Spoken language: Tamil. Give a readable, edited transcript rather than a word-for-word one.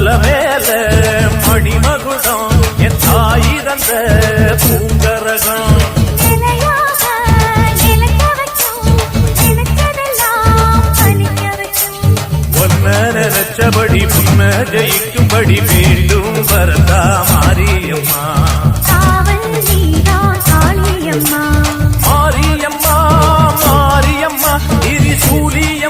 தலைமேல மணிமகுடம் என் தாயிரந்த பூங்கரகம் நினைச்சபடி முன்ன ஜெயிக்கும்படி மீண்டும் வரதா மாரியம்மா மாரியம்மா மாரியம்மா திரிசூலிய